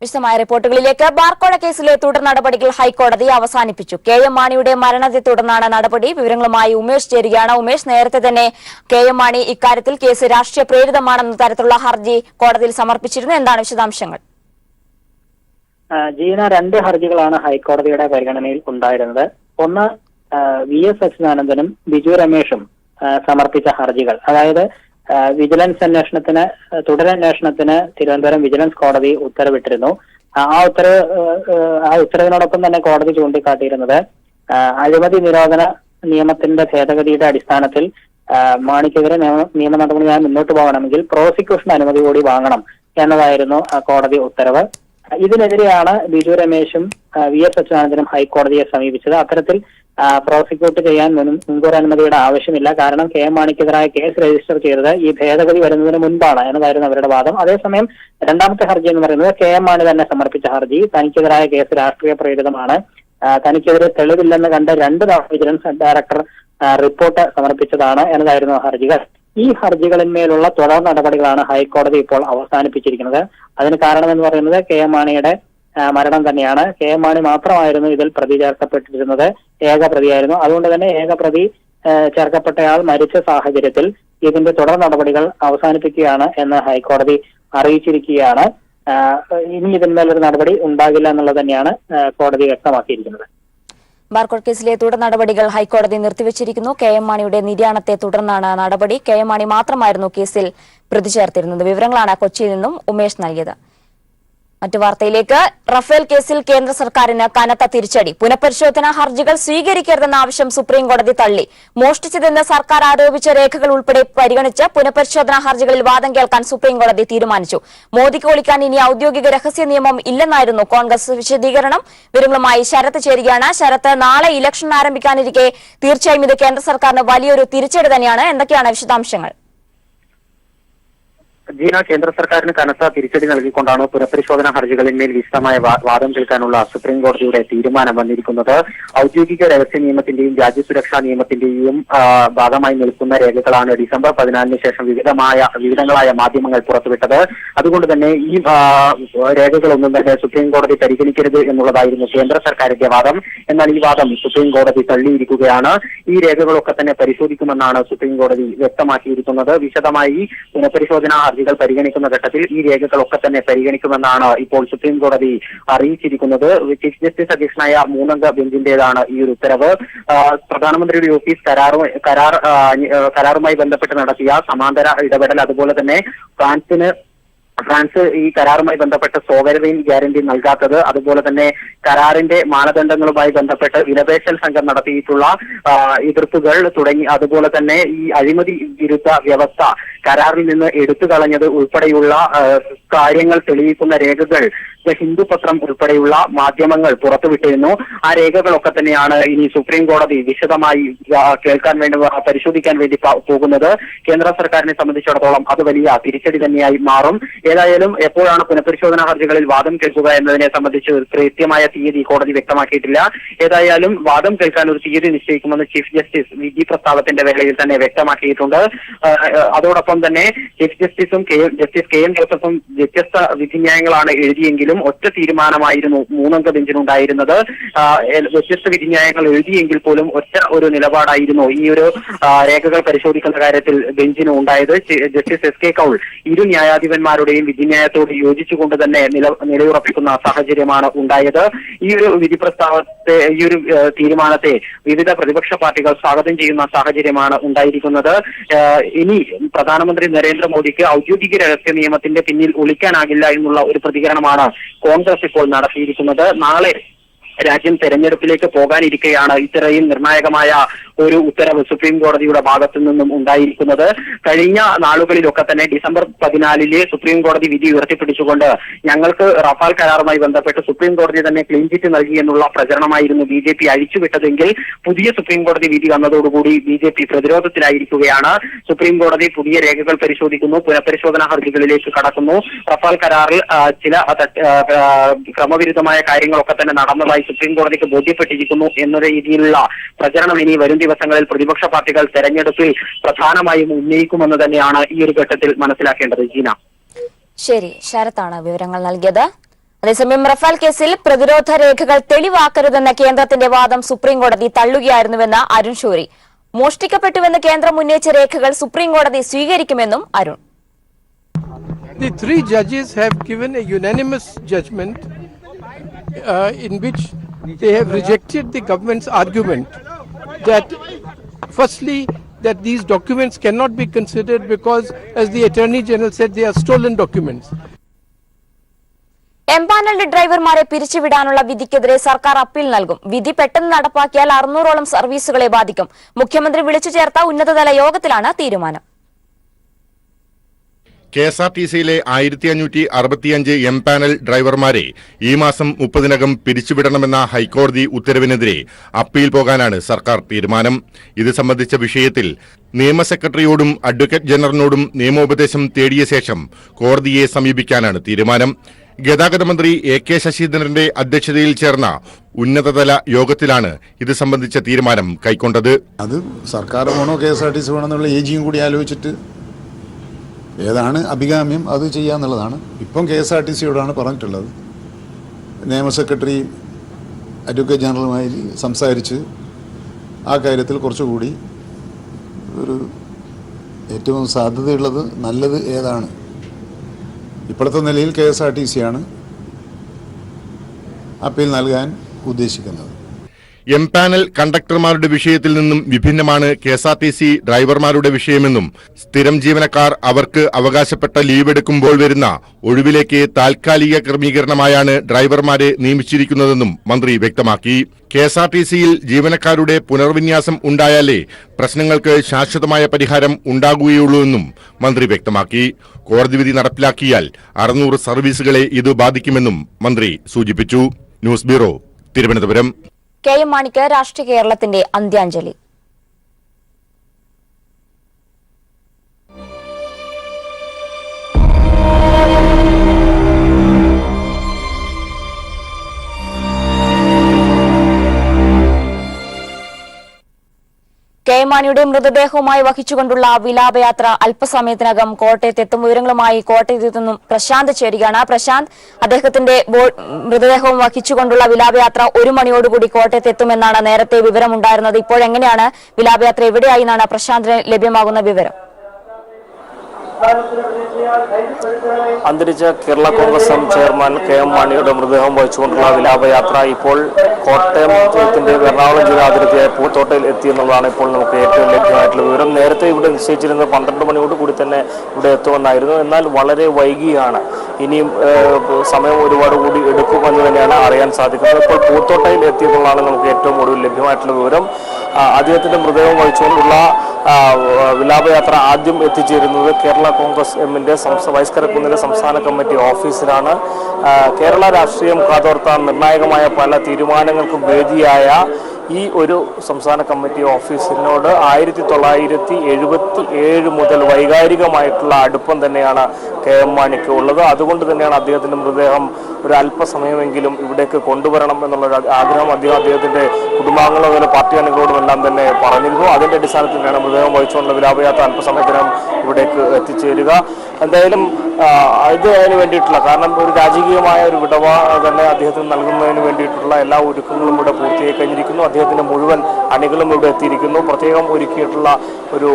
വിശദമായ റിപ്പോർട്ടുകളിലേക്ക്. ബാർക്കോഴ കേസിലെ തുടർ നടപടികൾ ഹൈക്കോടതി അവസാനിപ്പിച്ചു. KM മാണിയുടെ മരണത്തെ തുടർന്നാണ് നടപടി. വിവരങ്ങളുമായി ഉമേഷ് ചേരുകയാണ്. ഉമേഷ്, നേരത്തെ തന്നെ KM മാണി ഇക്കാര്യത്തിൽ കേസ് രാഷ്ട്രീയ പ്രേരിതമാണെന്ന തരത്തിലുള്ള ഹർജി കോടതിയിൽ സമർപ്പിച്ചിരുന്നു. എന്താണ് വിശദാംശങ്ങൾ? ജീന, രണ്ട് ഹർജികളാണ് ഹൈക്കോടതിയുടെ പരിഗണനയിൽ ഉണ്ടായിരുന്നത്. ഒന്ന് VS അച്യുതാനന്ദനും ബിജു രമേശും സമർപ്പിച്ച ഹർജികൾ. അതായത് വിജിലൻസ് അന്വേഷണത്തിന് തുടരന്വേഷണത്തിന് തിരുവനന്തപുരം വിജിലൻസ് കോടതി ഉത്തരവിട്ടിരുന്നു. ആ ഉത്തരവിനോടൊപ്പം തന്നെ കോടതി ചൂണ്ടിക്കാട്ടിയിരുന്നത് അഴിമതി നിരോധന നിയമത്തിന്റെ ഭേദഗതിയുടെ അടിസ്ഥാനത്തിൽ മാണിക്കെതിരെ നിയമ നടപടിയായി മുന്നോട്ട് പോകണമെങ്കിൽ പ്രോസിക്യൂഷൻ അനുമതി കൂടി വാങ്ങണം എന്നതായിരുന്നു കോടതി ഉത്തരവ്. ഇതിനെതിരെയാണ് ബിജു രമേശും VS അച്യുതാനന്ദനും ഹൈക്കോടതിയെ സമീപിച്ചത്. അത്തരത്തിൽ പ്രോസിക്യൂട്ട് ചെയ്യാൻ മുൻകൂർ അനുമതിയുടെ ആവശ്യമില്ല. കാരണം KM മാണിക്കെതിരായ കേസ് രജിസ്റ്റർ ചെയ്തത് ഈ ഭേദഗതി വരുന്നതിന് മുൻപാണ് എന്നതായിരുന്നു അവരുടെ വാദം. അതേസമയം രണ്ടാമത്തെ ഹർജി എന്ന് പറയുന്നത് KM മാണി തന്നെ സമർപ്പിച്ച ഹർജി. തനിക്കെതിരായ കേസ് രാഷ്ട്രീയ പ്രേരിതമാണ്, തനിക്കെതിരെ തെളിവില്ലെന്ന് കണ്ട് 2 തവണ വിജിലൻസ് ഡയറക്ടർ റിപ്പോർട്ട് സമർപ്പിച്ചതാണ് എന്നതായിരുന്നു ഹർജികൾ. ഈ ഹർജികളിന്മേലുള്ള തുടർ നടപടികളാണ് ഹൈക്കോടതി ഇപ്പോൾ അവസാനിപ്പിച്ചിരിക്കുന്നത്. അതിന് കാരണമെന്ന് പറയുന്നത് KM മാണിയുടെ മരണം തന്നെയാണ്. KM മാണി മാത്രമായിരുന്നു ഇതിൽ പ്രതി ചേർക്കപ്പെട്ടിരുന്നത്, ഏക പ്രതിയായിരുന്നു. അതുകൊണ്ട് തന്നെ ഏക പ്രതി ചേർക്കപ്പെട്ടയാൾ മരിച്ച സാഹചര്യത്തിൽ ഇതിന്റെ തുടർ നടപടികൾ അവസാനിപ്പിക്കുകയാണ് എന്ന് ഹൈക്കോടതി അറിയിച്ചിരിക്കുകയാണ്. ഇനി ഇതിന്മേലൊരു നടപടി ഉണ്ടാകില്ല എന്നുള്ളത് തന്നെയാണ് കോടതി വ്യക്തമാക്കിയിരിക്കുന്നത്. ബാർക്കോഴ കേസിലെ തുടർ നടപടികൾ ഹൈക്കോടതി നിർത്തിവച്ചിരിക്കുന്നു. KM മാണിയുടെ നിര്യാണത്തെ തുടർന്നാണ് നടപടി. KM മാണി മാത്രമായിരുന്നു കേസിൽ പ്രതി ചേർത്തിരുന്നത്. വിവരങ്ങളാണ് കൊച്ചിയിൽ നിന്നും ഉമേഷ് നൽകിയത്. മറ്റു വാർത്തയിലേക്ക്. റഫേൽ കേസിൽ കേന്ദ്ര സർക്കാരിന് കനത്ത തിരിച്ചടി. പുനഃപരിശോധനാ ഹർജികൾ സ്വീകരിക്കരുതെന്ന ആവശ്യം സുപ്രീംകോടതി തള്ളി. മോഷ്ടിച്ചതെന്ന് സർക്കാർ ആരോപിച്ച രേഖകൾ ഉൾപ്പെടെ പരിഗണിച്ച് പുനഃപരിശോധനാ ഹർജികളിൽ വാദം കേൾക്കാൻ സുപ്രീംകോടതി തീരുമാനിച്ചു. മോദിക്ക് ഒളിക്കാൻ ഇനി ഔദ്യോഗിക രഹസ്യ നിയമം ഇല്ലെന്നായിരുന്നു കോൺഗ്രസ് വിശദീകരണം. വിവരങ്ങളുമായി ശരത്ത് ചേരുകയാണ്. ശരത്ത്, നാളെ ഇലക്ഷൻ ആരംഭിക്കാനിരിക്കെ തീർച്ചയായും ഇത് കേന്ദ്ര സർക്കാരിന് വലിയൊരു തിരിച്ചടി തന്നെയാണ്. എന്തൊക്കെയാണ് വിശദാംശങ്ങൾ? ജീന, കേന്ദ്ര സർക്കാരിന് കനത്ത തിരിച്ചടി നൽകിക്കൊണ്ടാണ് പുനഃപരിശോധനാ ഹർജികളിന്മേൽ വിശദമായ വാദം കേൾക്കാനുള്ള സുപ്രീം കോടതിയുടെ തീരുമാനം വന്നിരിക്കുന്നത്. ഔദ്യോഗിക രഹസ്യ നിയമത്തിന്റെയും രാജ്യസുരക്ഷാ നിയമത്തിന്റെയും ഭാഗമായി നിൽക്കുന്ന രേഖകളാണ് ഡിസംബർ 14 ശേഷം വിവിധങ്ങളായ മാധ്യമങ്ങൾ പുറത്തുവിട്ടത്. അതുകൊണ്ട് തന്നെ ഈ രേഖകളൊന്നും തന്നെ സുപ്രീം കോടതി പരിഗണിക്കരുത് എന്നുള്ളതായിരുന്നു കേന്ദ്ര സർക്കാരിന്റെ വാദം. എന്നാൽ ഈ വാദം സുപ്രീം കോടതി തള്ളിയിരിക്കുകയാണ്. ഈ രേഖകളൊക്കെ തന്നെ പരിശോധിക്കുമെന്നാണ് സുപ്രീം കോടതി വ്യക്തമാക്കിയിരിക്കുന്നത്. വിശദമായി പുനഃപരിശോധനാ ഹർജികൾ പരിഗണിക്കുന്ന ഘട്ടത്തിൽ ഈ രേഖകളൊക്കെ തന്നെ പരിഗണിക്കുമെന്നാണ് ഇപ്പോൾ സുപ്രീം കോടതി അറിയിച്ചിരിക്കുന്നത്. ചീഫ് ജസ്റ്റിസ് അധ്യക്ഷനായ 3-അംഗ ബെഞ്ചിന്റേതാണ് ഈ ഒരു ഉത്തരവ്. പ്രധാനമന്ത്രിയുടെ ഓഫീസ് കരാറുമായി ബന്ധപ്പെട്ട് നടത്തിയ സമാന്തര ഇടപെടൽ, അതുപോലെ തന്നെ ഫ്രാൻസ് ഈ കരാറുമായി ബന്ധപ്പെട്ട് സോവറിൻ ഗ്യാരണ്ടി നൽകാത്തത്, അതുപോലെ തന്നെ കരാറിന്റെ മാനദണ്ഡങ്ങളുമായി ബന്ധപ്പെട്ട് വിലപേശൽ സംഘം നടത്തിയിട്ടുള്ള എതിർപ്പുകൾ തുടങ്ങി, അതുപോലെ തന്നെ ഈ അഴിമതി വിരുദ്ധ വ്യവസ്ഥ കരാറിൽ നിന്ന് എടുത്തു കളഞ്ഞത് ഉൾപ്പെടെയുള്ള കാര്യങ്ങൾ തെളിയിക്കുന്ന രേഖകൾ ഹിന്ദു പത്രം ഉൾപ്പെടെയുള്ള മാധ്യമങ്ങൾ പുറത്തുവിട്ടിരുന്നു. ആ രേഖകളൊക്കെ തന്നെയാണ് ഇനി സുപ്രീം കോടതി വിശദമായി പരിശോധിക്കാൻ വേണ്ടി പോകുന്നത്. കേന്ദ്ര സർക്കാരിനെ സംബന്ധിച്ചിടത്തോളം അത് വലിയ തിരിച്ചടി തന്നെയായി മാറും. ഏതായാലും എപ്പോഴാണ് പുനഃപരിശോധനാ ഹർജികളിൽ വാദം കേൾക്കുക എന്നതിനെ സംബന്ധിച്ച് കൃത്യമായ തീയതി കോടതി വ്യക്തമാക്കിയിട്ടില്ല. ഏതായാലും വാദം കേൾക്കാൻ ഒരു തീയതി നിശ്ചയിക്കുമെന്ന് ചീഫ് ജസ്റ്റിസ് വിധി പ്രസ്താവത്തിന്റെ വേളയിൽ തന്നെ വ്യക്തമാക്കിയിട്ടുണ്ട്. അതോടൊപ്പം തന്നെ ചീഫ് ജസ്റ്റിസും ജസ്റ്റിസ് KM ജോസഫും വ്യത്യസ്ത വിധിന്യായങ്ങളാണ് എഴുതിയെങ്കിലും ഒറ്റ തീരുമാനമായിരുന്നു 3-അംഗ ബെഞ്ചിനുണ്ടായിരുന്നത്. വ്യത്യസ്ത വിധിന്യായങ്ങൾ എഴുതിയെങ്കിൽ പോലും ഒറ്റ ഒരു നിലപാടായിരുന്നു ഈ ഒരു രേഖകൾ പരിശോധിക്കുന്ന കാര്യത്തിൽ ബെഞ്ചിന് ഉണ്ടായത്. ജസ്റ്റിസ് SK കൗൾ ഇരു ന്യായാധിപന്മാരുടെയും വിധിന്യായത്തോട് യോജിച്ചുകൊണ്ട് തന്നെ നിലയുറപ്പിക്കുന്ന സാഹചര്യമാണ് ഉണ്ടായത്. ഈ ഒരു വിധി പ്രസ്താവത്തെ, ഈ ഒരു തീരുമാനത്തെ വിവിധ പ്രതിപക്ഷ പാർട്ടികൾ സ്വാഗതം ചെയ്യുന്ന സാഹചര്യമാണ് ഉണ്ടായിരിക്കുന്നത്. ഇനി പ്രധാനമന്ത്രി നരേന്ദ്രമോദിക്ക് ഔദ്യോഗിക രഹസ്യ നിയമത്തിന്റെ പിന്നിൽ ഒളിക്കാനാകില്ല എന്നുള്ള ഒരു പ്രതികരണമാണ് കോൺഗ്രസ് ഇപ്പോൾ നടത്തിയിരിക്കുന്നത്. നാളെ രാജ്യം തെരഞ്ഞെടുപ്പിലേക്ക് പോകാനിരിക്കെയാണ് ഇത്രയും നിർണായകമായ ഒരു ഉത്തരവ് സുപ്രീം കോടതിയുടെ ഭാഗത്തു നിന്നും ഉണ്ടായിരിക്കുന്നത്. കഴിഞ്ഞ നാളുകളിലൊക്കെ തന്നെ ഡിസംബർ 14 സുപ്രീം കോടതി വിധി ഉയർത്തിപ്പിടിച്ചുകൊണ്ട് ഞങ്ങൾക്ക് റഫാൽ കരാറുമായി ബന്ധപ്പെട്ട് സുപ്രീം കോടതി തന്നെ ക്ലീൻ ചിറ്റ് നൽകി എന്നുള്ള പ്രചരണമായിരുന്നു BJP അഴിച്ചുവിട്ടതെങ്കിൽ പുതിയ സുപ്രീം കോടതി വിധി വന്നതോടുകൂടി BJP പ്രതിരോധത്തിലായിരിക്കുകയാണ്. സുപ്രീം കോടതി പുതിയ രേഖകൾ പരിശോധിക്കുന്നു, പുനഃപരിശോധനാ ഹർജികളിലേക്ക് കടക്കുന്നു. റഫാൽ കരാറിൽ ചില ക്രമവിരുദ്ധമായ കാര്യങ്ങളൊക്കെ തന്നെ നടന്നതായി സുപ്രീം കോടതിക്ക് ബോധ്യപ്പെട്ടിരിക്കുന്നു എന്ന രീതിയിലുള്ള പ്രചരണം ഇനി വരും ദിവസങ്ങളിൽ പ്രതിപക്ഷ പാർട്ടികൾ തെരഞ്ഞെടുപ്പിൽ പ്രധാനമായും ഉന്നയിക്കുമെന്ന് തന്നെയാണ് ഈ ഒരു ഘട്ടത്തിൽ മനസ്സിലാക്കേണ്ടത്. ജീന, ശരി, ശരത്താണ് വിവരങ്ങൾ നൽകിയത്. അതേസമയം റഫാൽ കേസിൽ പ്രതിരോധ രേഖകൾ തെളിവാക്കരുതെന്ന കേന്ദ്രത്തിന്റെ വാദം സുപ്രീംകോടതി തള്ളുകയായിരുന്നുവെന്ന് അരുൺ ഷൂരി. മോഷ്ടിക്കപ്പെട്ടുവെന്ന് കേന്ദ്രം ഉന്നയിച്ച രേഖകൾ സുപ്രീംകോടതി സ്വീകരിക്കുമെന്നും Arun. The three judges have given a unanimous judgment in which they have rejected the government's argument that firstly that these documents cannot be considered because, as the Attorney General said, they are stolen documents. Empanelled ഡ്രൈവർമാരെ പിരിച്ചുവിടാനുള്ള വിധിക്കെതിരെ സർക്കാർ appeal നൽകും. വിധി പെട്ടെന്ന് നടപ്പാക്കിയാൽ 600ഓളം സർവീസുകളെ ബാധിക്കും. മുഖ്യമന്ത്രി വിളിച്ചു ചേർത്ത ഉന്നതതല യോഗത്തിലാണ് തീരുമാനം. KSRTCയിലെ 1565 എംപാനൽ ഡ്രൈവർമാരെ ഈ മാസം 30-നകം പിരിച്ചുവിടണമെന്ന ഹൈക്കോടതി ഉത്തരവിനെതിരെ അപ്പീൽ പോകാനാണ് സർക്കാർ തീരുമാനം. ഇത് സംബന്ധിച്ച വിഷയത്തിൽ നിയമ സെക്രട്ടറിയോടും അഡ്വക്കേറ്റ് ജനറലിനോടും നിയമോപദേശം തേടിയ ശേഷം കോടതിയെ സമീപിക്കാനാണ് തീരുമാനം. ഗതാഗത മന്ത്രി AK ശശീന്ദ്രന്റെ അധ്യക്ഷതയിൽ ചേർന്ന ഉന്നതതല യോഗത്തിലാണ് ഇത് സംബന്ധിച്ച തീരുമാനം കൈക്കൊണ്ടത്. അത് സർക്കാർ വേണോ KSRTC വേണോ എന്നുള്ള ഏജിയും കൂടി ആലോചിച്ചിട്ട് ഏതാണ് അഭികാമ്യം അത് ചെയ്യാന്നുള്ളതാണ്. ഇപ്പം KSRTCയോടാണ് പറഞ്ഞിട്ടുള്ളത്. നിയമ സെക്രട്ടറി അഡ്വക്കേറ്റ് ജനറലുമായി സംസാരിച്ച് ആ കാര്യത്തിൽ കുറച്ചുകൂടി ഒരു ഏറ്റവും സാധ്യതയുള്ളത് നല്ലത് ഏതാണ്. ഇപ്പോഴത്തെ നിലയിൽ KSRTCയാണ് അപ്പീൽ നൽകാൻ ഉദ്ദേശിക്കുന്നത്. എംപാനൽ കണ്ടക്ടർമാരുടെ വിഷയത്തിൽ നിന്നും വിഭിന്നമാണ് KSRTC ഡ്രൈവർമാരുടെ വിഷയമെന്നും സ്ഥിരം ജീവനക്കാർ അവർക്ക് അവകാശപ്പെട്ട ലീവ് എടുക്കുമ്പോൾ വരുന്ന ഒഴിവിലേക്ക് താൽക്കാലിക ക്രമീകരണമായാണ് ഡ്രൈവർമാരെ നിയമിച്ചിരിക്കുന്നതെന്നും മന്ത്രി വ്യക്തമാക്കി. KSRTCയിൽ ജീവനക്കാരുടെ പുനർവിന്യാസം ഉണ്ടായാലേ പ്രശ്നങ്ങൾക്ക് ശാശ്വതമായ പരിഹാരം ഉണ്ടാകുകയുള്ളൂവെന്നും മന്ത്രി വ്യക്തമാക്കി. കോടതി വിധി നടപ്പിലാക്കിയാൽ 600 സർവീസുകളെ ഇത് ബാധിക്കുമെന്നും മന്ത്രി സൂചിപ്പിച്ചു. News bureau, Thiruvananthapuram. KM മാണിക്ക് രാഷ്ട്രീയ കേരളത്തിന്റെ അന്ത്യാഞ്ജലി. KM മാണിയുടെ മൃതദേഹവുമായി വഹിച്ചുകൊണ്ടുള്ള വിലാപയാത്ര അല്പസമയത്തിനകം കോട്ടയത്തെത്തും. വിവരങ്ങളുമായി കോട്ടയത്ത് നിന്നും പ്രശാന്ത് ചേരുകയാണ്. പ്രശാന്ത്, അദ്ദേഹത്തിന്റെ മൃതദേഹവും വഹിച്ചുകൊണ്ടുള്ള വിലാപയാത്ര 1 മണിയോടുകൂടി കോട്ടയത്തെത്തുമെന്നാണ് നേരത്തെ വിവരമുണ്ടായിരുന്നത്. ഇപ്പോഴെങ്ങനെയാണ് വിലാപയാത്ര, എവിടെയായി എന്നാണ് പ്രശാന്തിന് ലഭ്യമാകുന്ന വിവരം? അന്തരിച്ച Kerala Congress M chairman KM മാണിയുടെ മൃതദേഹം വഹിച്ചുകൊണ്ടുള്ള വിലാപയാത്ര ഇപ്പോൾ കോട്ടയത്തിന്റെ എറണാകുളം ജില്ലാ അതിർത്തിയായ പൂത്തോട്ടയിൽ എത്തിയെന്നുള്ളതാണ് ഇപ്പോൾ നമുക്ക് ഏറ്റവും ലഭ്യമായിട്ടുള്ള വിവരം. നേരത്തെ ഇവിടെ നിശ്ചയിച്ചിരുന്നത് 12 മണിയോട് കൂടി തന്നെ ഇവിടെ എത്തുമെന്നായിരുന്നു. എന്നാൽ വളരെ വൈകിയാണ്. ഇനിയും സമയം ഒരുപാട് കൂടി എടുക്കുമെന്ന് തന്നെയാണ് അറിയാൻ സാധിക്കുന്നത്. ഇപ്പോൾ പൂത്തോട്ടയിൽ എത്തിയെന്നുള്ളതാണ് നമുക്ക് ഏറ്റവും ഒടുവിൽ ലഭ്യമായിട്ടുള്ള വിവരം. അദ്ദേഹത്തിന്റെ മൃതദേഹം വഹിച്ചുകൊണ്ടുള്ള വിലാപയാത്ര ആദ്യം എത്തിച്ചേരുന്നത് കേരള കോൺഗ്രസ് എമ്മിന്റെ വൈസ്കരക്കുന്നിലെ സംസ്ഥാന കമ്മിറ്റി ഓഫീസിലാണ്. കേരള രാഷ്ട്രീയം കാതോർത്ത നിർണായകമായ പല തീരുമാനങ്ങൾക്കും വേദിയായ ഈ ഒരു സംസ്ഥാന കമ്മിറ്റി ഓഫീസിനോട് 1977 മുതൽ വൈകാരികമായിട്ടുള്ള അടുപ്പം തന്നെയാണ് KM മാണിക്ക് ഉള്ളത്. അതുകൊണ്ട് തന്നെയാണ് അദ്ദേഹത്തിന്റെ മൃതദേഹം ഒരു അല്പസമയമെങ്കിലും ഇവിടേക്ക് കൊണ്ടുവരണം എന്നുള്ള ആഗ്രഹം അദ്ദേഹത്തിന്റെ കുടുംബാംഗങ്ങളോ അതുപോലെ പാർട്ടി അംഗങ്ങളോടും എല്ലാം തന്നെ പറഞ്ഞിരുന്നു. അതിന്റെ അടിസ്ഥാനത്തിൽ തന്നെയാണ് മൃതദേഹം വഹിച്ചുകൊണ്ടുള്ള വിലാപയാത്ര അല്പസമയത്തിനകം ഇവിടേക്ക് എത്തിച്ചേരുക. എന്തായാലും ഇതിനു വേണ്ടിയിട്ടുള്ള, കാരണം ഒരു രാജകീയമായ ഒരു വിടവ തന്നെ അദ്ദേഹത്തിന് നൽകുന്നതിന് വേണ്ടിയിട്ടുള്ള എല്ലാ ഒരുക്കങ്ങളും ഇവിടെ പൂർത്തിയായി കഴിഞ്ഞിരിക്കുന്നു. അദ്ദേഹത്തിന്റെ മുഴുവൻ അണികളും ഇവിടെ എത്തിയിരിക്കുന്നു. പ്രത്യേകം ഒരുക്കിയിട്ടുള്ള ഒരു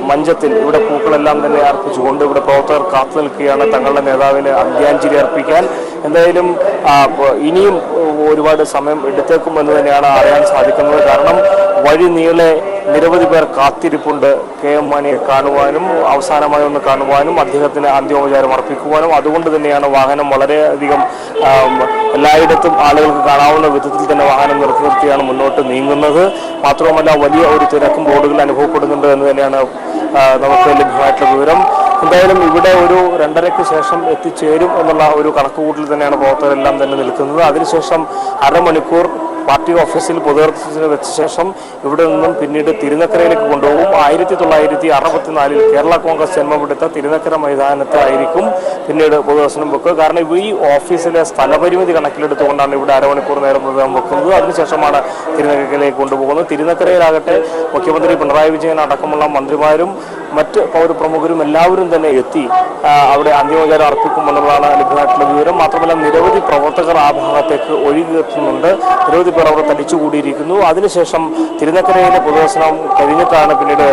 മഞ്ചത്തിൽ ഇവിടെ പൂക്കളെല്ലാം തന്നെ അർപ്പിച്ചുകൊണ്ട് ഇവിടെ പ്രവർത്തകർ കാത്തു നിൽക്കുകയാണ് തങ്ങളുടെ നേതാവിന് അന്ത്യാഞ്ജലി അർപ്പിക്കാൻ. എന്തായാലും ഇനിയും ഒരുപാട് സമയം എടുത്തേക്കുമെന്ന് തന്നെയാണ് അറിയാൻ സാധിക്കുന്നത്. കാരണം വഴി നീളെ നിരവധി പേർ കാത്തിരിപ്പുണ്ട് KM മാണിയെ കാണുവാനും അവസാനമായി ഒന്ന് കാണുവാനും അദ്ദേഹത്തിന് അന്ത്യോപചാരം അർപ്പിക്കുവാനും. അതുകൊണ്ട് തന്നെയാണ് വാഹനം വളരെയധികം എല്ലായിടത്തും ആളുകൾക്ക് കാണാവുന്ന വിധത്തിൽ തന്നെ വാഹനം നിർത്തിയാണ് മുന്നോട്ട് നീങ്ങുന്നത്. മാത്രവുമല്ല വലിയ ഒരു തിരക്കും റോഡുകൾ അനുഭവപ്പെടുന്നുണ്ട് എന്ന് തന്നെയാണ് നമുക്ക് ലഭ്യമായിട്ടുള്ള വിവരം. എന്തായാലും ഇവിടെ ഒരു 2:30-ക്ക് ശേഷം എത്തിച്ചേരും എന്നുള്ള ഒരു കണക്കുകൂട്ടൽ തന്നെയാണ് പ്രവർത്തകരെല്ലാം തന്നെ നിൽക്കുന്നത്. അതിനുശേഷം അരമണിക്കൂർ പാർട്ടി ഓഫീസിൽ പൊതുദർശനത്തിന് വെച്ച ശേഷം ഇവിടെ നിന്നും പിന്നീട് തിരുനക്കരയിലേക്ക് കൊണ്ടുപോകും. 1964 കേരള കോൺഗ്രസ് ജന്മമെടുത്ത തിരുനക്കര മൈതാനത്തായിരിക്കും പിന്നീട് പൊതുദർശനം വെക്കുക. കാരണം ഈ ഓഫീസിലെ സ്ഥലപരിമിതി കണക്കിലെടുത്തുകൊണ്ടാണ് ഇവിടെ അരമണിക്കൂർ നേരം മൃതദേഹം വെക്കുന്നത്. അതിനുശേഷമാണ് തിരുനക്കരയിലേക്ക് കൊണ്ടുപോകുന്നത്. തിരുനക്കരയിലാകട്ടെ മുഖ്യമന്ത്രി പിണറായി വിജയൻ അടക്കമുള്ള മന്ത്രിമാരും മറ്റ് പൗരപ്രമുഖരും എല്ലാവരും തന്നെ എത്തി അവിടെ അന്തിമോപചാരം അർപ്പിക്കുമെന്നുള്ളതാണ് ലഭ്യമായിട്ടുള്ള വിവരം. മാത്രമല്ല നിരവധി പ്രവർത്തകർ ആ ഭാഗത്തേക്ക് ഒഴുകിയെത്തുന്നുണ്ട്. നിരവധി പേർ അവിടെ തടിച്ചുകൂടിയിരിക്കുന്നു. അതിനുശേഷം തിരുനക്കരയിലെ പൊതുദർശനം കഴിഞ്ഞിട്ടാണ് പിന്നീട്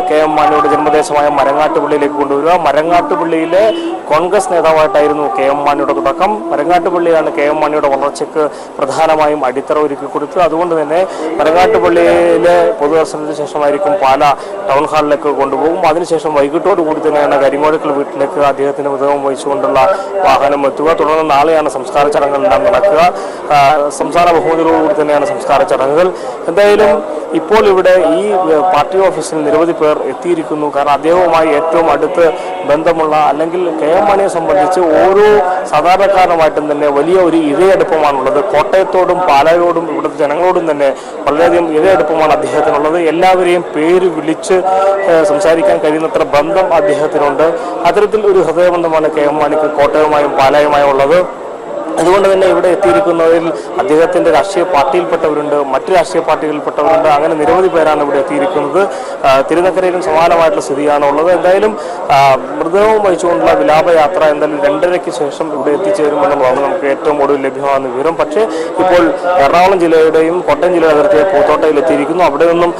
KM മാണിയുടെ ജന്മദേശമായ മരങ്ങാട്ടുപള്ളിയിലേക്ക് കൊണ്ടുവരിക. മരങ്ങാട്ടുപള്ളിയിലെ കോൺഗ്രസ് നേതാവായിട്ടായിരുന്നു KM മാണിയുടെ തുടക്കം. മരങ്ങാട്ടുപള്ളിയാണ് KM മാണിയുടെ വളർച്ചയ്ക്ക് പ്രധാനമായും അടിത്തറ ഒരുക്കി കൊടുത്തത്. അതുകൊണ്ട് തന്നെ മരങ്ങാട്ടുപള്ളിയിലെ പൊതുദർശനത്തിന് ശേഷമായിരിക്കും പാലാ ടൗൺ ഹാളിലേക്ക് കൊണ്ടുപോകും. അതിനുശേഷം വൈകിട്ടോടുകൂടി തന്നെയാണ് കരിങ്ങോഴക്കൽ വീട്ടിലേക്ക് അദ്ദേഹത്തിന് മൃതദേഹം വഹിച്ചുകൊണ്ടുള്ള വാഹനം എത്തുക. തുടർന്ന് നാളെയാണ് സംസ്കാര ചടങ്ങുകളെല്ലാം നടക്കുക. സംസ്ഥാന ബഹുമതികളോടുകൂടി തന്നെയാണ് സംസ്കാര ചടങ്ങുകൾ. എന്തായാലും ഇപ്പോൾ ഇവിടെ ഈ പാർട്ടി ഓഫീസിൽ നിരവധി പേർ എത്തിയിരിക്കുന്നു. കാരണം അദ്ദേഹവുമായി ഏറ്റവും അടുത്ത് ബന്ധമുള്ള അല്ലെങ്കിൽ KM മാണിയെ സംബന്ധിച്ച് ഓരോ സാധാരണക്കാരനുമായിട്ടും തന്നെ വലിയ ഒരു ഇഴയടുപ്പമാണുള്ളത്. കോട്ടയത്തോടും പാലായോടും ഇവിടുത്തെ ജനങ്ങളോടും തന്നെ വളരെയധികം ഇഴയടുപ്പമാണ് അദ്ദേഹത്തിനുള്ളത്. എല്ലാവരെയും പേര് വിളിച്ച് സംസാരിക്കാൻ കഴിയുന്നത്ര ബന്ധം അദ്ദേഹത്തിനുണ്ട്. അത്തരത്തിൽ ഒരു ഹൃദയബന്ധമാണ് KM മാണിക്ക് കോട്ടയവുമായും പാലായുമായും ഉള്ളത്. അതുകൊണ്ട് തന്നെ ഇവിടെ എത്തിയിരിക്കുന്നതിൽ അദ്ദേഹത്തിന്റെ രാഷ്ട്രീയ പാർട്ടിയിൽപ്പെട്ടവരുണ്ട്, മറ്റ് രാഷ്ട്രീയ പാർട്ടികളിൽപ്പെട്ടവരുണ്ട്. അങ്ങനെ നിരവധി പേരാണ് ഇവിടെ എത്തിയിരിക്കുന്നത്. തിരുനക്കരയിലും സമാനമായിട്ടുള്ള സ്ഥിതിയാണ് ഉള്ളത്. എന്തായാലും മൃതദേഹം വഹിച്ചുകൊണ്ടുള്ള വിലാപയാത്ര എന്തായാലും 2:30-ക്ക് ശേഷം ഇവിടെ എത്തിച്ചേരുമെന്നുള്ളതാണ് നമുക്ക് ഏറ്റവും ഒടുവിൽ ലഭ്യമാകുന്ന വിവരം. പക്ഷേ ഇപ്പോൾ എറണാകുളം ജില്ലയുടെയും കോട്ടയം ജില്ലയുടെ അതിർത്തിയെ പൂത്തോട്ടയിൽ എത്തിയിരിക്കുന്നു. അവിടെ നിന്നും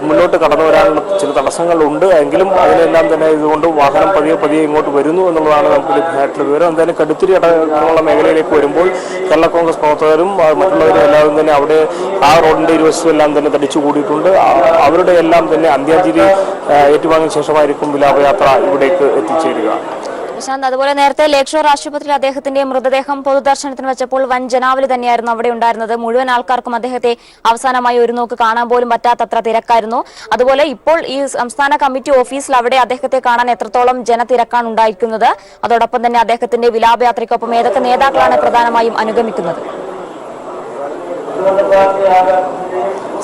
മുന്നോട്ട് കടന്നു വരാനുള്ള ചില തടസ്സങ്ങളുണ്ട്. എങ്കിലും അതിനെല്ലാം തന്നെ ഇതുകൊണ്ട് വാഹനം പതിയെ ഇങ്ങോട്ട് വരുന്നു എന്നുള്ളതാണ് നമുക്ക് ലഭ്യമായിട്ടുള്ള വിവരം. എന്തായാലും കടുത്തിരി അടക്കമുള്ള മേഖലയിലേക്ക് വരുമ്പോൾ കേരള കോൺഗ്രസ് പ്രവർത്തകരും മറ്റുള്ളവരും എല്ലാവരും തന്നെ അവിടെ ആ റോഡിന്റെ ഇരുവശത്തും എല്ലാം തന്നെ തടിച്ചു കൂടിയിട്ടുണ്ട്. അവരുടെ എല്ലാം തന്നെ അന്ത്യാഞ്ജലി ഏറ്റുവാങ്ങിയ ശേഷമായിരിക്കും വിലാപയാത്ര ഇവിടേക്ക് എത്തിച്ചേരുക. പ്രശാന്ത്, അതുപോലെ നേരത്തെ ലേക്ക് ഷോർ ആശുപത്രിയിൽ അദ്ദേഹത്തിന്റെ മൃതദേഹം പൊതുദർശനത്തിന് വെച്ചപ്പോൾ വൻ ജനാവലി തന്നെയായിരുന്നു അവിടെ ഉണ്ടായിരുന്നത്. മുഴുവൻ ആൾക്കാർക്കും അദ്ദേഹത്തെ അവസാനമായി ഒരു നോക്ക് കാണാൻ പോലും പറ്റാത്തത്ര തിരക്കായിരുന്നു. അതുപോലെ ഇപ്പോൾ ഈ സംസ്ഥാന കമ്മിറ്റി ഓഫീസിൽ അവിടെ അദ്ദേഹത്തെ കാണാൻ എത്രത്തോളം ജനത്തിരക്കാണ് ഉണ്ടായിരിക്കുന്നത്? അതോടൊപ്പം തന്നെ അദ്ദേഹത്തിന്റെ വിലാപയാത്രയ്ക്കൊപ്പം ഏതൊക്കെ നേതാക്കളാണ് പ്രധാനമായും അനുഗമിക്കുന്നത്?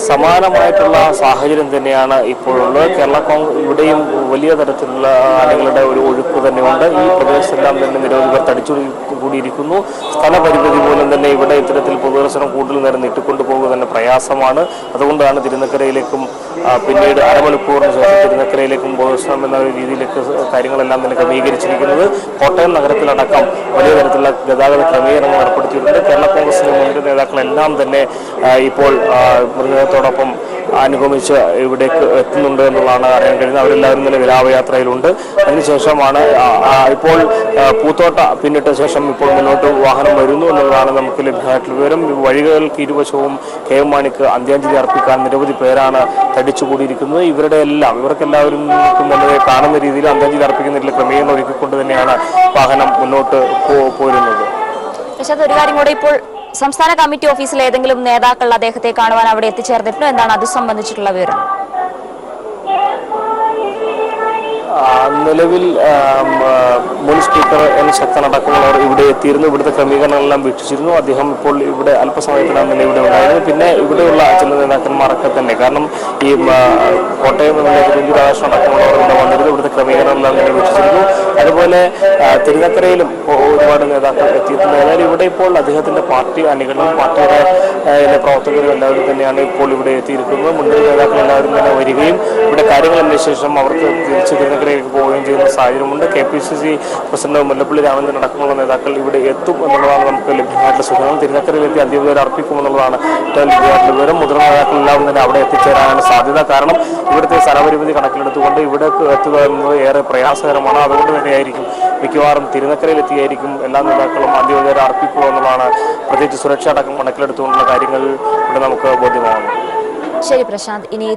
സമാനമായിട്ടുള്ള സാഹചര്യം തന്നെയാണ് ഇപ്പോഴുള്ളത്. കേരള കോൺഗ്രസ് ഇവിടെയും വലിയ തരത്തിലുള്ള ആളുകളുടെ ഒരു ഒഴുക്ക് തന്നെയുണ്ട്. ഈ പ്രദേശത്തെല്ലാം തന്നെ നിരവധി പേർ തടിച്ചു കൂടിയിരിക്കുന്നു. സ്ഥലപരിമിതി മൂലം തന്നെ ഇവിടെ ഇത്തരത്തിൽ പൊതുദർശനം കൂടുതൽ നേരം നീട്ടിക്കൊണ്ടു പോകുക തന്നെ പ്രയാസമാണ്. അതുകൊണ്ടാണ് തിരുനക്കരയിലേക്കും പിന്നീട് അരമണിക്കൂറിന് ശേഷം തിരുനക്കരയിലേക്കും പൊതുദർശനം എന്ന രീതിയിലേക്ക് കാര്യങ്ങളെല്ലാം തന്നെ ക്രമീകരിച്ചിരിക്കുന്നത്. കോട്ടയം നഗരത്തിലടക്കം വലിയ തരത്തിലുള്ള ഗതാഗത ക്രമീകരണങ്ങൾ ഏർപ്പെടുത്തിയിട്ടുണ്ട്. കേരള കോൺഗ്രസിന്റെ മുൻനിര നേതാക്കളെല്ലാം തന്നെ ഇപ്പോൾ മൃതദേഹത്തോടൊപ്പം അനുഗമിച്ച് ഇവിടേക്ക് എത്തുന്നുണ്ട് എന്നുള്ളതാണ് അറിയാൻ കഴിയുന്നത്. അവരെല്ലാവരും തന്നെ വിലാപയാത്രയിലുണ്ട്. അതിനുശേഷമാണ് ഇപ്പോൾ പൂത്തോട്ട പിന്നിട്ട ശേഷം ഇപ്പോൾ മുന്നോട്ട് വാഹനം വരുന്നു എന്നുള്ളതാണ് നമുക്ക് ലഭ്യമായിട്ടുള്ള വിവരം. വഴികൾക്ക് ഇരുവശവും KM മാണിക്ക് അന്ത്യാഞ്ജലി അർപ്പിക്കാൻ നിരവധി പേരാണ് തടിച്ചുകൂടിയിരിക്കുന്നത്. ഇവർക്കെല്ലാവരും തന്നെ കാണുന്ന രീതിയിൽ അന്ത്യാഞ്ജലി അർപ്പിക്കുന്നതിൽ ക്രമീകരണം ഒരുക്കിക്കൊണ്ട് തന്നെയാണ് വാഹനം മുന്നോട്ട് പോരുന്നത്. ഒരു കാര്യം കൂടെ, ഇപ്പോൾ സംസ്ഥാന കമ്മിറ്റി ഓഫീസിലെ ഏതെങ്കിലും നേതാക്കൾ അദ്ദേഹത്തെ കാണുവാൻ അവിടെ എത്തിച്ചേർന്നിട്ടുണ്ടോ? എന്താണ് അത് സംബന്ധിച്ചിട്ടുള്ള വിവരം? നിലവിൽ മുൻ സ്പീക്കർ N ശക്തൻ അടക്കമുള്ളവർ ഇവിടെ എത്തിയിരുന്നു. ഇവിടുത്തെ ക്രമീകരണങ്ങളെല്ലാം വീക്ഷിച്ചിരുന്നു. അദ്ദേഹം ഇപ്പോൾ ഇവിടെ അല്പസമയത്തിനാണ് തന്നെ ഇവിടെ ഉണ്ടായിരുന്നു. പിന്നെ ഇവിടെയുള്ള ചില നേതാക്കന്മാരൊക്കെ തന്നെ, കാരണം ഈ കോട്ടയം രാധാകൃഷ്ണൻ അടക്കമുള്ളവർ ഇവിടെ വന്നിരുന്നു. ഇവിടുത്തെ ക്രമീകരണങ്ങളെല്ലാം തന്നെ വീക്ഷിച്ചിരുന്നു. അതുപോലെ തിരുനക്കരയിലും ഒരുപാട് നേതാക്കൾ എത്തിയിട്ടുണ്ട്. ഏതായാലും ഇവിടെ ഇപ്പോൾ അദ്ദേഹത്തിന്റെ പാർട്ടി അണികളും പാർട്ടിയുടെ പ്രവർത്തകരും എല്ലാവരും തന്നെയാണ് ഇപ്പോൾ ഇവിടെ എത്തിയിരിക്കുന്നത്. മുൻനിര നേതാക്കൾ എല്ലാവരും തന്നെ വരികയും ഇവിടെ കാര്യങ്ങൾ അന്വേഷിച്ച ശേഷം അവർക്ക് തിരിച്ച് തിരുനക്കരയിലേക്ക് പോവുകയും ചെയ്യുന്ന സാഹചര്യമുണ്ട്. KPCC പ്രസിഡന്റ് മുല്ലപ്പള്ളി രാമചന്ദ്രൻ അടക്കമുള്ള നേതാക്കൾ ഇവിടെ എത്തും എന്നുള്ളതാണ് നമുക്ക് ലഭ്യമായിട്ടുള്ള സൂചന. തിരുനക്കരയിലെത്തി അന്തിമോപചാരം അർപ്പിക്കുമെന്നുള്ളതാണ് ഏറ്റവും ലഭ്യമായിട്ടുള്ള വിവരം. മുതിർന്ന നേതാക്കളെല്ലാം തന്നെ അവിടെ എത്തിച്ചേരാനാണ് സാധ്യത. കാരണം ഇവിടുത്തെ സ്ഥലപരിമിതി കണക്കിലെടുത്തുകൊണ്ട് ഇവിടെ എത്തുക എന്നത് ഏറെ പ്രയാസകരമാണ്. അതുകൊണ്ട് തന്നെയായിരിക്കും മിക്കവാറും തിരുനക്കരയിലെത്തിയായിരിക്കും എല്ലാ നേതാക്കളും അന്തിമോപചാരം അർപ്പിക്കുക എന്നുള്ളതാണ് പ്രത്യേകിച്ച് സുരക്ഷ അടക്കം കണക്കിലെടുത്തുകൊണ്ടുള്ള കാര്യങ്ങൾ ഇവിടെ നമുക്ക് ബോധ്യമാകുന്നു. ശരി പ്രശാന്ത്, ഇനി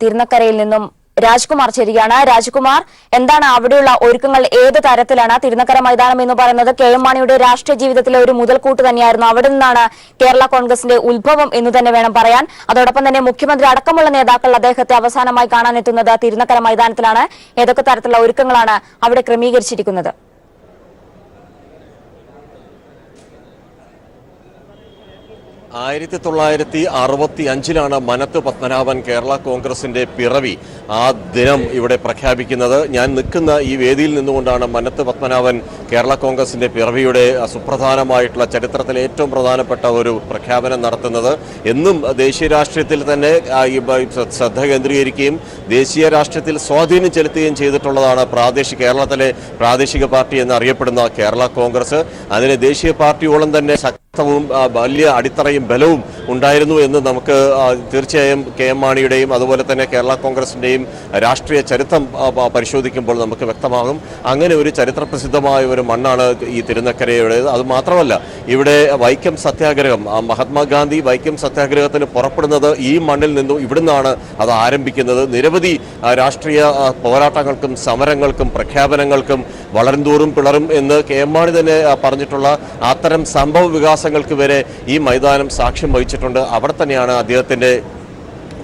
തിരുനക്കരയിൽ നിന്നും രാജ്കുമാർ ചേരുകയാണ്. രാജ്കുമാർ, എന്താണ് അവിടെയുള്ള ഒരുക്കങ്ങൾ? ഏത് തരത്തിലാണ്? തിരുനക്കര മൈതാനം എന്ന് പറയുന്നത് KM മാണിയുടെ രാഷ്ട്രീയ ജീവിതത്തിലെ ഒരു മുതൽക്കൂട്ട് തന്നെയായിരുന്നു. അവിടെ നിന്നാണ് കേരള കോൺഗ്രസിന്റെ ഉത്ഭവം എന്ന് തന്നെ വേണം പറയാൻ. അതോടൊപ്പം തന്നെ മുഖ്യമന്ത്രി അടക്കമുള്ള നേതാക്കൾ അദ്ദേഹത്തെ അവസാനമായി കാണാനെത്തുന്നത് തിരുനക്കര മൈതാനത്തിലാണ്. ഏതൊക്കെ തരത്തിലുള്ള ഒരുക്കങ്ങളാണ് അവിടെ ക്രമീകരിച്ചിരിക്കുന്നത്? 1965 മനത്ത് പത്മനാഭൻ കേരള കോൺഗ്രസിന്റെ പിറവി ആ ദിനം ഇവിടെ പ്രഖ്യാപിക്കുന്നത്. ഞാൻ നിൽക്കുന്ന ഈ വേദിയിൽ നിന്നുകൊണ്ടാണ് മനത്ത് പത്മനാഭൻ കേരള കോൺഗ്രസിന്റെ പിറവിയുടെ സുപ്രധാനമായിട്ടുള്ള ചരിത്രത്തിലെ ഏറ്റവും പ്രധാനപ്പെട്ട ഒരു പ്രഖ്യാപനം നടത്തുന്നത്. എന്നും ദേശീയ രാഷ്ട്രീയത്തിൽ തന്നെ ശ്രദ്ധ കേന്ദ്രീകരിക്കുകയും ദേശീയ രാഷ്ട്രീയത്തിൽ സ്വാധീനം ചെലുത്തുകയും ചെയ്തിട്ടുള്ളതാണ് കേരളത്തിലെ പ്രാദേശിക പാർട്ടി എന്നറിയപ്പെടുന്ന കേരള കോൺഗ്രസ്. അതിന് ദേശീയ പാർട്ടിയോളം തന്നെ ശക്തവും വലിയ അടിത്തറയും ബലവും ഉണ്ടായിരുന്നു എന്ന് നമുക്ക് തീർച്ചയായും KM മാണിയുടെയും അതുപോലെ തന്നെ കേരള കോൺഗ്രസിന്റെയും രാഷ്ട്രീയ ചരിത്രം പരിശോധിക്കുമ്പോൾ നമുക്ക് വ്യക്തമാകും. അങ്ങനെ ഒരു ചരിത്രപ്രസിദ്ധമായ ഒരു മണ്ണാണ് ഈ തിരുനക്കരയുടേത്. അതുമാത്രമല്ല, ഇവിടെ വൈക്കം സത്യാഗ്രഹം, മഹാത്മാഗാന്ധി വൈക്കം സത്യാഗ്രഹത്തിന് പുറപ്പെടുന്നത് ഈ മണ്ണിൽ നിന്നും ഇവിടുന്നാണ് അത് ആരംഭിക്കുന്നത്. നിരവധി രാഷ്ട്രീയ പോരാട്ടങ്ങൾക്കും സമരങ്ങൾക്കും പ്രഖ്യാപനങ്ങൾക്കും വളരുംതോറും പിളരും എന്ന് KM മാണി തന്നെ പറഞ്ഞിട്ടുള്ള അത്തരം സംഭവ വികാസങ്ങൾക്ക് വരെ ഈ മൈതാനം സാക്ഷ്യം വഹിച്ചിട്ടുണ്ട്. അവിടെ തന്നെയാണ് അദ്ദേഹത്തിന്റെ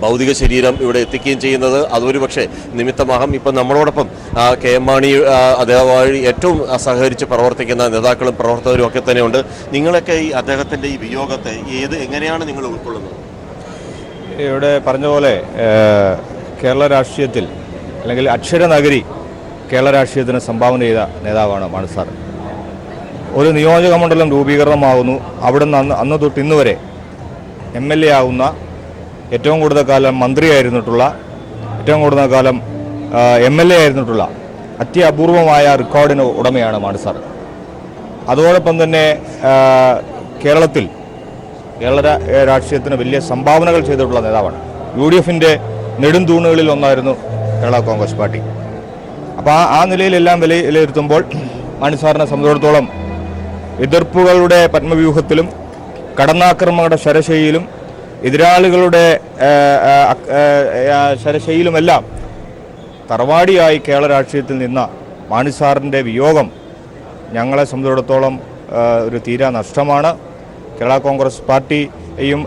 ഭൗതിക ശരീരം ഇവിടെ എത്തിക്കുകയും ചെയ്യുന്നത്. അതൊരു പക്ഷേ നിമിത്തമാകും. ഇപ്പം നമ്മളോടൊപ്പം KM മാണി അദ്ദേഹവുമായി ഏറ്റവും സഹകരിച്ച് പ്രവർത്തിക്കുന്ന നേതാക്കളും പ്രവർത്തകരും ഒക്കെ തന്നെയുണ്ട്. നിങ്ങളൊക്കെ ഈ അദ്ദേഹത്തിന്റെ ഈ വിയോഗത്തെ എങ്ങനെയാണ് നിങ്ങൾ ഉൾക്കൊള്ളുന്നത്? ഇവിടെ പറഞ്ഞ പോലെ കേരള രാഷ്ട്രീയത്തിൽ അല്ലെങ്കിൽ അക്ഷരനഗരി കേരള രാഷ്ട്രീയത്തിന് സംഭാവന ചെയ്ത നേതാവാണ് മാണി സാർ. ഒരു നിയോജക മണ്ഡലം രൂപീകരണമാകുന്നു. അവിടെ നിന്ന് അന്ന് തൊട്ട് ഇന്ന് വരെ MLA ആകുന്ന, ഏറ്റവും കൂടുതൽ കാലം മന്ത്രിയായിരുന്നിട്ടുള്ള, ഏറ്റവും കൂടുതൽ കാലം MLA ആയിരുന്നിട്ടുള്ള അത്യപൂർവമായ റെക്കോർഡിന് ഉടമയാണ് മാണി സാർ. അതോടൊപ്പം തന്നെ കേരള രാഷ്ട്രീയത്തിന് വലിയ സംഭാവനകൾ ചെയ്തിട്ടുള്ള നേതാവാണ്. UDFന്റെ നെടുംതൂണുകളിൽ ഒന്നായിരുന്നു കേരള കോൺഗ്രസ് പാർട്ടി. അപ്പോൾ ആ നിലയിലെല്ലാം വിലയിരുത്തുമ്പോൾ മാണി സാറിനെ സംബന്ധിച്ചിടത്തോളം എതിർപ്പുകളുടെ പത്മവ്യൂഹത്തിലും കടന്നാക്രമണങ്ങളുടെ ശരശയിലും എതിരാളികളുടെ ശരശയിലുമെല്ലാം തറവാടിയായി കേരള രാഷ്ട്രീയത്തിൽ നിന്ന മാണി സാറിൻ്റെ വിയോഗം ഞങ്ങളെ സംബന്ധിച്ചിടത്തോളം ഒരു തീരാ നഷ്ടമാണ്. കേരള കോൺഗ്രസ് പാർട്ടിയും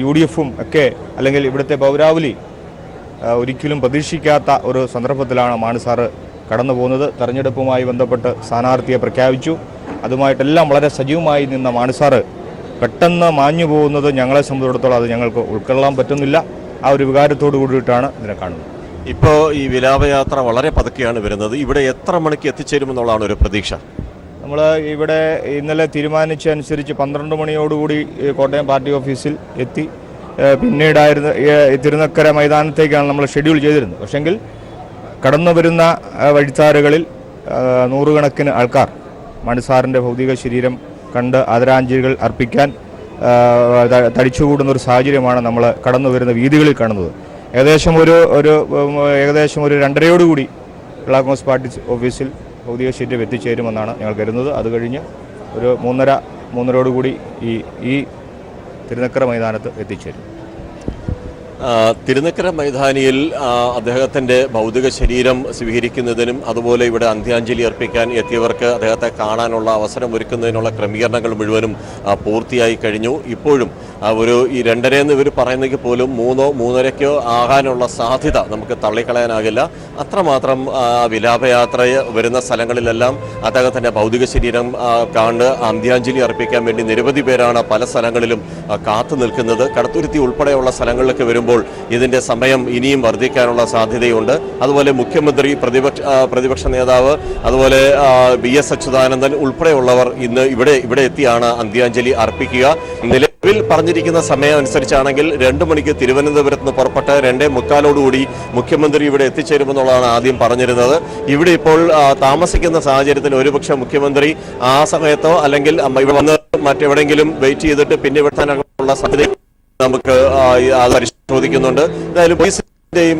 UDFും ഒക്കെ അല്ലെങ്കിൽ ഇവിടുത്തെ പൗരാവലി ഒരിക്കലും പ്രതീക്ഷിക്കാത്ത ഒരു സന്ദർഭത്തിലാണ് മാണി സാറ് കടന്നു പോകുന്നത്. തെരഞ്ഞെടുപ്പുമായി ബന്ധപ്പെട്ട് സ്ഥാനാർത്ഥിയെ പ്രഖ്യാപിച്ചു. അതുമായിട്ടെല്ലാം വളരെ സജീവമായി നിന്ന മാണി സാറ് പെട്ടെന്ന് മാഞ്ഞു പോകുന്നത് ഞങ്ങളെ സംബന്ധിച്ചിടത്തോളം അത് ഞങ്ങൾക്ക് ഉൾക്കൊള്ളാൻ പറ്റുന്നില്ല. ആ ഒരു വികാരത്തോടു കൂടിയിട്ടാണ് ഇതിനെ കാണുന്നത്. ഇപ്പോൾ ഈ വിലാപയാത്ര വളരെ പതുക്കെയാണ് വരുന്നത്. ഇവിടെ എത്ര മണിക്ക് എത്തിച്ചേരുമെന്നുള്ളതാണ് ഒരു പ്രതീക്ഷ? നമ്മൾ ഇവിടെ ഇന്നലെ തീരുമാനിച്ചനുസരിച്ച് 12 മണിയോടുകൂടി കോട്ടയം പാർട്ടി ഓഫീസിൽ എത്തി. പിന്നീടായിരുന്നു തിരുനക്കര മൈതാനത്തേക്കാണ് നമ്മൾ ഷെഡ്യൂൾ ചെയ്തിരുന്നത്. പക്ഷെങ്കിൽ കടന്നു വരുന്ന വഴിത്താരകളിൽ നൂറുകണക്കിന് ആൾക്കാർ മാണി സാറിൻ്റെ ഭൗതിക ശരീരം കണ്ട് ആദരാഞ്ജലികൾ അർപ്പിക്കാൻ തടിച്ചുകൂടുന്ന ഒരു സാഹചര്യമാണ് നമ്മൾ കടന്നു വരുന്ന വീതികളിൽ കാണുന്നത്. ഏകദേശം ഒരു 2:30 കേരള കോൺഗ്രസ് പാർട്ടി ഓഫീസിൽ ഭൗതിക ശരീരം എത്തിച്ചേരുമെന്നാണ് ഞങ്ങൾ കരുതുന്നത്. അത് കഴിഞ്ഞ് ഒരു 3:30 ഈ തിരുനക്കര മൈതാനത്ത് എത്തിച്ചേരും. തിരുനക്കര മൈതാനിയിൽ അദ്ദേഹത്തിൻ്റെ ഭൗതിക ശരീരം സ്വീകരിക്കുന്നതിനും അതുപോലെ ഇവിടെ അന്ത്യാഞ്ജലി അർപ്പിക്കാൻ എത്തിയവർക്ക് അദ്ദേഹത്തെ കാണാനുള്ള അവസരം ഒരുക്കുന്നതിനുള്ള ക്രമീകരണങ്ങൾ മുഴുവനും പൂർത്തിയായി കഴിഞ്ഞു. ഇപ്പോഴും ഒരു 2:30 എന്ന് ഇവർ പറയുന്നെങ്കിൽ പോലും 3:30 ആകാനുള്ള സാധ്യത നമുക്ക് തള്ളിക്കളയാനാകില്ല. അത്രമാത്രം വിലാപയാത്ര വരുന്ന സ്ഥലങ്ങളിലെല്ലാം അദ്ദേഹത്തിൻ്റെ ഭൗതിക ശരീരം കണ്ട് അന്ത്യാഞ്ജലി അർപ്പിക്കാൻ വേണ്ടി നിരവധി പേരാണ് പല സ്ഥലങ്ങളിലും കാത്തു നിൽക്കുന്നത്. കടത്തുരുത്തി ഉൾപ്പെടെയുള്ള സ്ഥലങ്ങളിലേക്ക് വരുമ്പോൾ ഇതിന്റെ സമയം ഇനിയും വർദ്ധിക്കാനുള്ള സാധ്യതയുണ്ട്. അതുപോലെ മുഖ്യമന്ത്രി, പ്രതിപക്ഷ നേതാവ്, അതുപോലെ VS അച്യുതാനന്ദൻ ഉൾപ്പെടെയുള്ളവർ ഇന്ന് ഇവിടെ എത്തിയാണ് അന്ത്യാഞ്ജലി അർപ്പിക്കുക. നിലവിൽ പറഞ്ഞിരിക്കുന്ന സമയം അനുസരിച്ചാണെങ്കിൽ 2 മണിക്ക് തിരുവനന്തപുരത്ത് നിന്ന് പുറപ്പെട്ട് 2:45 മുഖ്യമന്ത്രി ഇവിടെ എത്തിച്ചേരുമെന്നുള്ളതാണ് ആദ്യം പറഞ്ഞിരുന്നത്. ഇവിടെ ഇപ്പോൾ താമസിക്കുന്ന സാഹചര്യത്തിൽ ഒരുപക്ഷെ മുഖ്യമന്ത്രി ആ സമയത്തോ അല്ലെങ്കിൽ ഇവിടെ വന്ന് മറ്റെവിടെയെങ്കിലും വെയിറ്റ് ചെയ്തിട്ട് പിന്നെ ഇവിടുത്താനുള്ള സാധ്യത നമുക്ക് അത് പരിശോധിക്കുന്നുണ്ട്. എന്തായാലും പോലീസിന്റെയും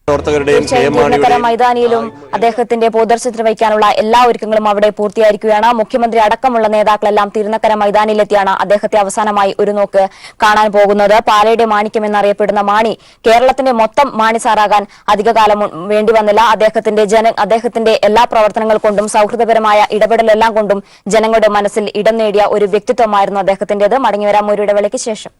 തിരുനക്കര മൈതാനിയിലും അദ്ദേഹത്തിന്റെ പൊതുദർശനത്തിന് വയ്ക്കാനുള്ള എല്ലാ ഒരുക്കങ്ങളും അവിടെ പൂർത്തിയായിരിക്കുകയാണ്. മുഖ്യമന്ത്രി അടക്കമുള്ള നേതാക്കളെല്ലാം തിരുനക്കര മൈതാനിയിലെത്തിയാണ് അദ്ദേഹത്തെ അവസാനമായി ഒരു നോക്ക് കാണാൻ പോകുന്നത്. പാലയുടെ മാണിക്യം എന്നറിയപ്പെടുന്ന മാണി കേരളത്തിന്റെ മൊത്തം മാണി സാറാകാൻ അധികകാലം വേണ്ടി വന്നില്ല. അദ്ദേഹത്തിന്റെ എല്ലാ പ്രവർത്തനങ്ങൾ കൊണ്ടും സൗഹൃദപരമായ ഇടപെടലെല്ലാം കൊണ്ടും ജനങ്ങളുടെ മനസ്സിൽ ഇടം നേടിയ ഒരു വ്യക്തിത്വമായിരുന്നു അദ്ദേഹത്തിന്റേത്. മടങ്ങിവരാം ഒരു ഇടവേളയ്ക്ക് ശേഷം.